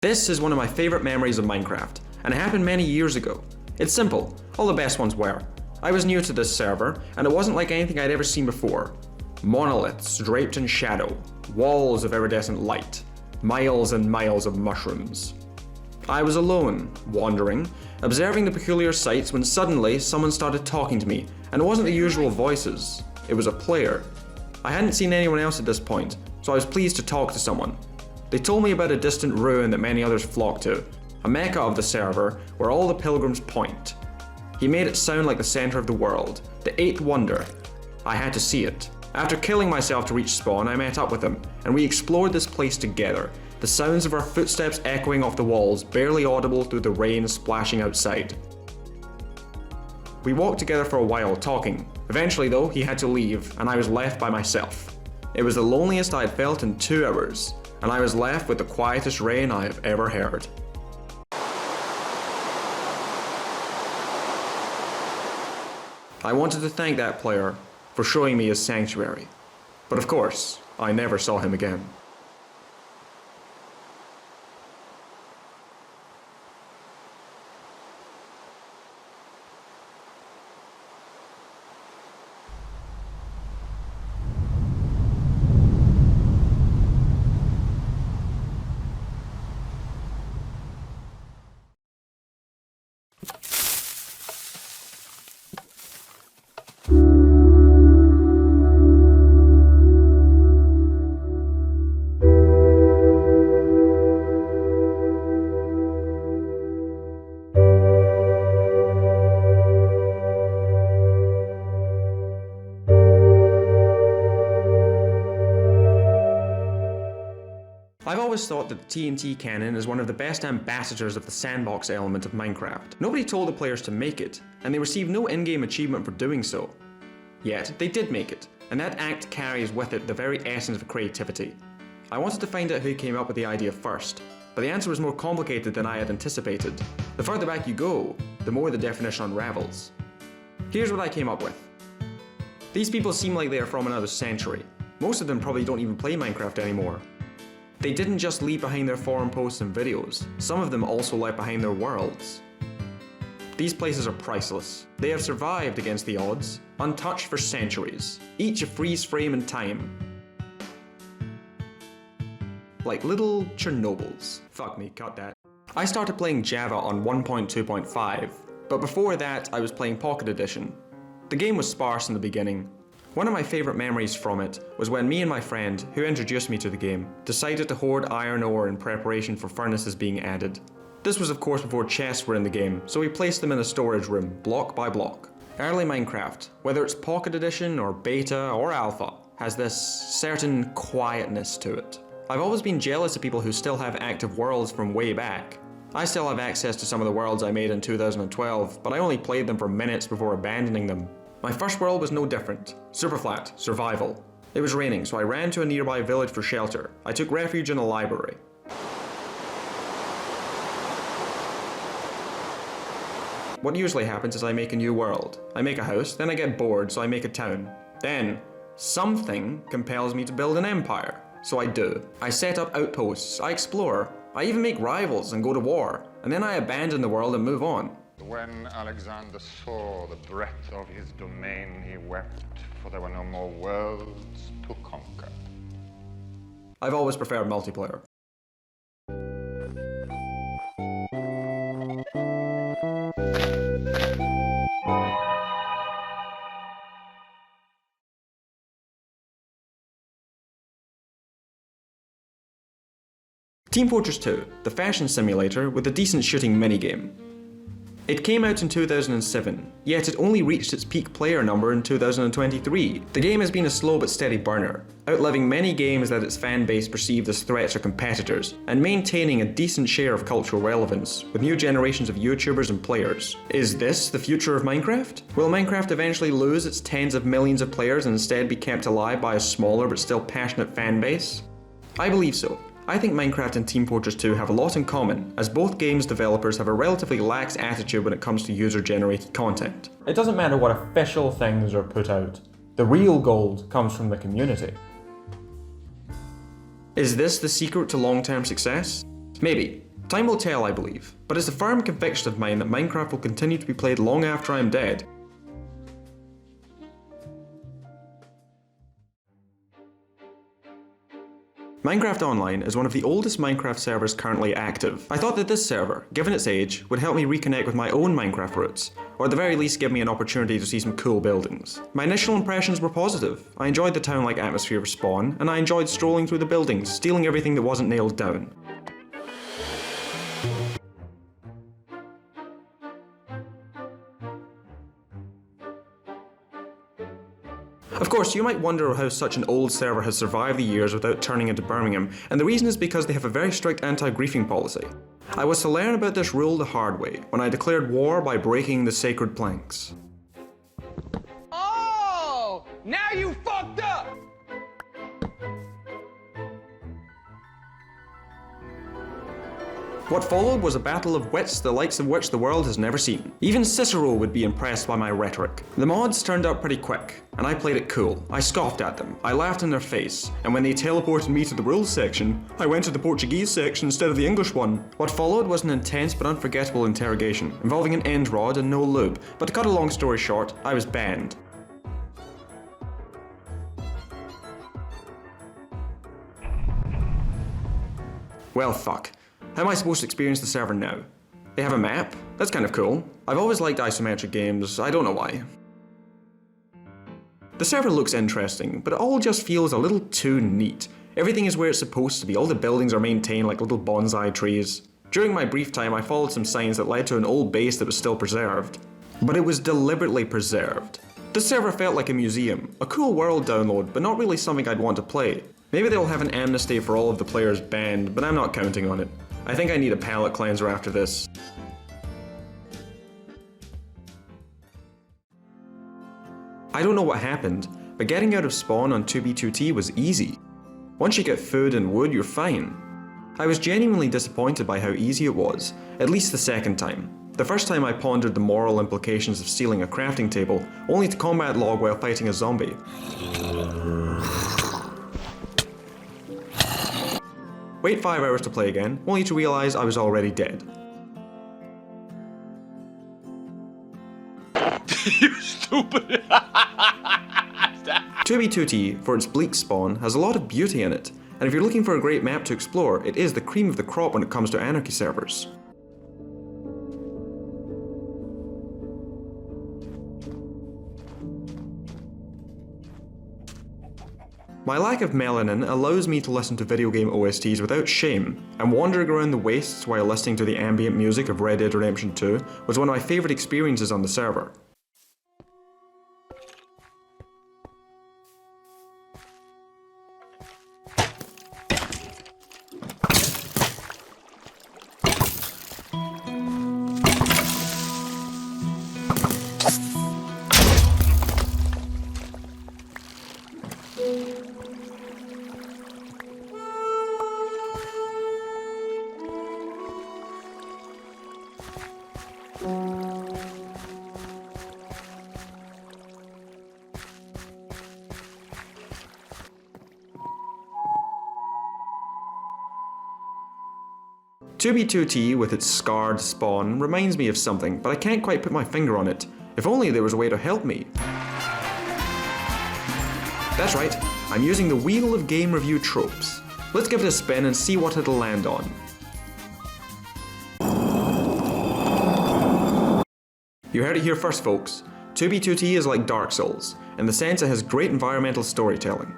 This is one of my favourite memories of Minecraft, and it happened many years ago. It's simple, all the best ones were. I was new to this server, and it wasn't like anything I'd ever seen before. Monoliths draped in shadow, walls of iridescent light, miles and miles of mushrooms. I was alone, wandering, observing the peculiar sights when suddenly someone started talking to me, and it wasn't the usual voices, it was a player. I hadn't seen anyone else at this point, so I was pleased to talk to someone. They told me about a distant ruin that many others flock to, a mecca of the server where all the pilgrims point. He made it sound like the center of the world, the eighth wonder. I had to see it. After killing myself to reach spawn, I met up with him, and we explored this place together, the sounds of our footsteps echoing off the walls, barely audible through the rain splashing outside. We walked together for a while, talking. Eventually though, he had to leave, and I was left by myself. It was the loneliest I had felt in 2 hours, and I was left with the quietest rain I have ever heard. I wanted to thank that player for showing me his sanctuary, but of course, I never saw him again. I've always thought that the TNT cannon is one of the best ambassadors of the sandbox element of Minecraft. Nobody told the players to make it, and they received no in-game achievement for doing so. Yet, they did make it, and that act carries with it the very essence of creativity. I wanted to find out who came up with the idea first, but the answer was more complicated than I had anticipated. The further back you go, the more the definition unravels. Here's what I came up with. These people seem like they are from another century. Most of them probably don't even play Minecraft anymore. They didn't just leave behind their forum posts and videos, some of them also left behind their worlds. These places are priceless. They have survived against the odds, untouched for centuries, each a freeze frame in time. Like little Chernobyls. Fuck me, cut that. I started playing Java on 1.2.5, but before that I was playing Pocket Edition. The game was sparse in the beginning. One of my favourite memories from it was when me and my friend, who introduced me to the game, decided to hoard iron ore in preparation for furnaces being added. This was of course before chests were in the game, so we placed them in a storage room, block by block. Early Minecraft, whether it's Pocket Edition or Beta or Alpha, has this certain quietness to it. I've always been jealous of people who still have active worlds from way back. I still have access to some of the worlds I made in 2012, but I only played them for minutes before abandoning them. My first world was no different. Super flat, survival. It was raining, so I ran to a nearby village for shelter. I took refuge in a library. What usually happens is I make a new world. I make a house, then I get bored, so I make a town. Then, something compels me to build an empire. So I do. I set up outposts, I explore, I even make rivals and go to war, and then I abandon the world and move on. When Alexander saw the breadth of his domain, he wept, for there were no more worlds to conquer. I've always preferred multiplayer. Team Fortress 2, the fashion simulator with a decent shooting minigame. It came out in 2007, yet it only reached its peak player number in 2023. The game has been a slow but steady burner, outliving many games that its fan base perceived as threats or competitors, and maintaining a decent share of cultural relevance, with new generations of YouTubers and players. Is this the future of Minecraft? Will Minecraft eventually lose its tens of millions of players and instead be kept alive by a smaller but still passionate fan base? I believe so. I think Minecraft and Team Fortress 2 have a lot in common, as both games developers have a relatively lax attitude when it comes to user-generated content. It doesn't matter what official things are put out. The real gold comes from the community. Is this the secret to long-term success? Maybe, Time will tell, I believe, but it's a firm conviction of mine that Minecraft will continue to be played long after I am dead. MinecraftOnline is one of the oldest Minecraft servers currently active. I thought that this server, given its age, would help me reconnect with my own Minecraft roots, or at the very least give me an opportunity to see some cool buildings. My initial impressions were positive. I enjoyed the town-like atmosphere of Spawn, and I enjoyed strolling through the buildings, stealing everything that wasn't nailed down. Of course, you might wonder how such an old server has survived the years without turning into Birmingham, and the reason is because they have a very strict anti-griefing policy. I was to learn about this rule the hard way, when I declared war by breaking the sacred planks. Oh! Now you fucked up! What followed was a battle of wits the likes of which the world has never seen. Even Cicero would be impressed by my rhetoric. The mods turned up pretty quick, and I played it cool. I scoffed at them, I laughed in their face, and when they teleported me to the rules section, I went to the Portuguese section instead of the English one. What followed was an intense but unforgettable interrogation, involving an end rod and no lube, but to cut a long story short, I was banned. Well, fuck. How am I supposed to experience the server now? They have a map? That's kind of cool. I've always liked isometric games, I don't know why. The server looks interesting, but it all just feels a little too neat. Everything is where it's supposed to be, all the buildings are maintained like little bonsai trees. During my brief time I followed some signs that led to an old base that was still preserved. But it was deliberately preserved. This server felt like a museum, a cool world download, but not really something I'd want to play. Maybe they'll have an amnesty for all of the players banned, but I'm not counting on it. I think I need a palate cleanser after this. I don't know what happened, but getting out of spawn on 2B2T was easy. Once you get food and wood, you're fine. I was genuinely disappointed by how easy it was, at least the second time. The first time I pondered the moral implications of stealing a crafting table, only to combat log while fighting a zombie. Wait 5 hours to play again, only to realise I was already dead. You stupid! 2B2T, for its bleak spawn, has a lot of beauty in it, and if you're looking for a great map to explore, it is the cream of the crop when it comes to Anarchy servers. My lack of melanin allows me to listen to video game OSTs without shame, and wandering around the wastes while listening to the ambient music of Red Dead Redemption 2 was one of my favourite experiences on the server. "2B2T with its scarred spawn reminds me of something, but I can't quite put my finger on it. If only there was a way to help me." That's right, I'm using the wheel of game review tropes. Let's give it a spin and see what it'll land on. You heard it here first, folks. 2B2T is like Dark Souls, in the sense it has great environmental storytelling.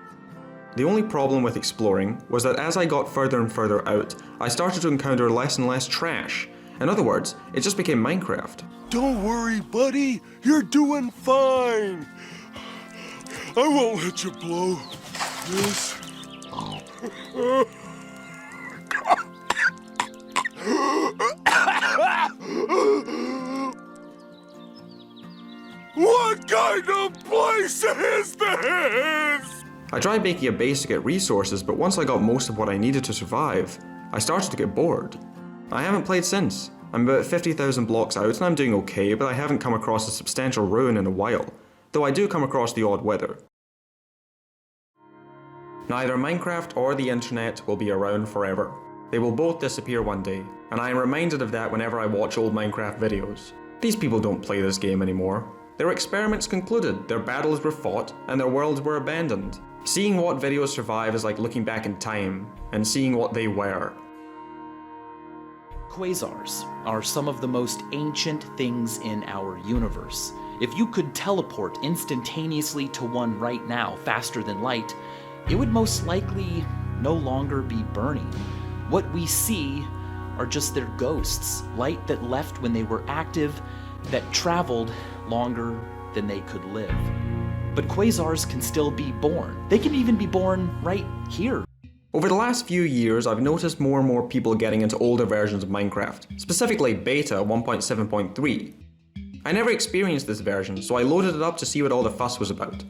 The only problem with exploring was that as I got further and further out, I started to encounter less and less trash. In other words, it just became Minecraft. Don't worry, buddy. You're doing fine. I won't let you blow this. What kind of place is this? I tried making a base to get resources, but once I got most of what I needed to survive, I started to get bored. I haven't played since. I'm about 50,000 blocks out and I'm doing okay, but I haven't come across a substantial ruin in a while, though I do come across the odd wither. Neither Minecraft or the internet will be around forever. They will both disappear one day, and I am reminded of that whenever I watch old Minecraft videos. These people don't play this game anymore. Their experiments concluded, their battles were fought, and their worlds were abandoned. Seeing what videos survive is like looking back in time, and seeing what they were. Quasars are some of the most ancient things in our universe. If you could teleport instantaneously to one right now, faster than light, it would most likely no longer be burning. What we see are just their ghosts, light that left when they were active, that traveled longer than they could live. But quasars can still be born. They can even be born right here. Over the last few years, I've noticed more and more people getting into older versions of Minecraft, specifically Beta 1.7.3. I never experienced this version, so I loaded it up to see what all the fuss was about.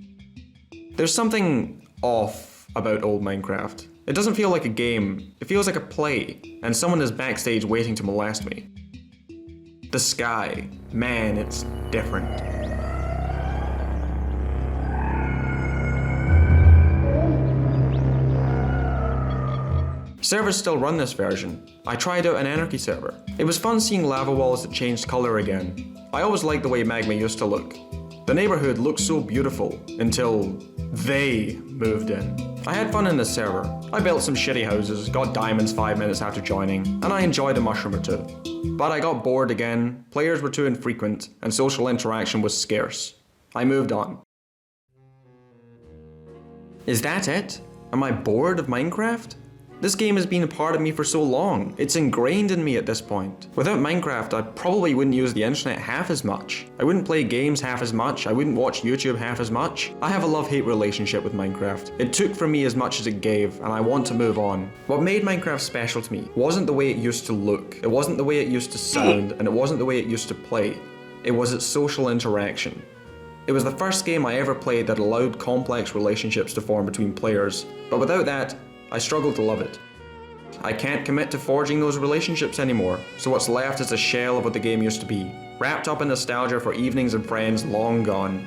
There's something off about old Minecraft. It doesn't feel like a game, it feels like a play, and someone is backstage waiting to molest me. The sky, man, it's different. Servers still run this version. I tried out an Anarchy server. It was fun seeing lava walls that changed colour again. I always liked the way magma used to look. The neighbourhood looked so beautiful until they moved in. I had fun in this server. I built some shitty houses, got diamonds 5 minutes after joining, and I enjoyed a mushroom or two. But I got bored again, players were too infrequent, and social interaction was scarce. I moved on. Is that it? Am I bored of Minecraft? This game has been a part of me for so long, it's ingrained in me at this point. Without Minecraft, I probably wouldn't use the internet half as much. I wouldn't play games half as much, I wouldn't watch YouTube half as much. I have a love-hate relationship with Minecraft. It took from me as much as it gave, and I want to move on. What made Minecraft special to me wasn't the way it used to look, it wasn't the way it used to sound, and it wasn't the way it used to play. It was its social interaction. It was the first game I ever played that allowed complex relationships to form between players, but without that, I struggle to love it. I can't commit to forging those relationships anymore, so what's left is a shell of what the game used to be, wrapped up in nostalgia for evenings and friends long gone.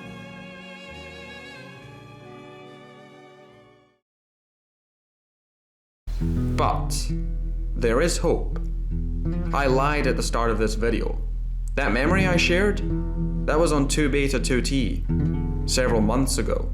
But there is hope. I lied at the start of this video. That memory I shared? That was on 2 Beta 2T, several months ago.